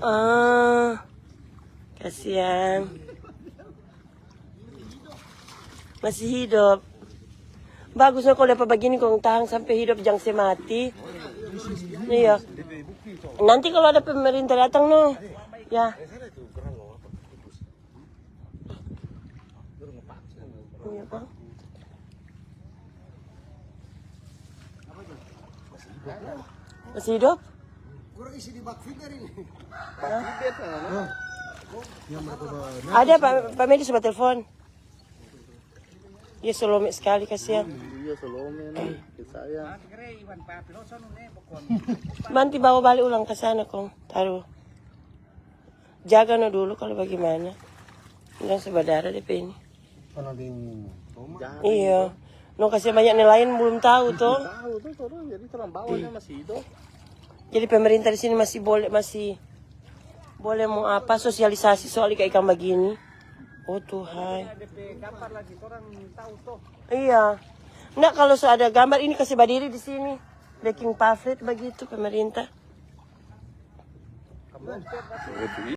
Ah, kasihan. Masih hidup. Bagus na kalau pabagini kung tahang sampai hidup jangan si mati. Iya. Nanti kalau ada pemerintah datang no, ya. Iya bang. Masih hidup? Kurang isi di bak feeder ini. Ada Pak Medis coba telepon. Iya solomik sekali kasihan. Iya solomik nih, saya. Nanti bawa balik ulang ke sana kong. Taruh. Jaga no dulu kalau bagaimana. Jangan sebadara DP ini. Iya. No kasih banyak nelayan belum tahu tuh. Tahu tuh orang jadi terang bawahnya masih hidup. Jadi pemerintah di sini masih boleh mau apa sosialisasi soal ikan begini. Oh Tuhan. Iya. Nggak kalau ada gambar ini kasih berdiri di sini. Baking pamphlet begitu pemerintah.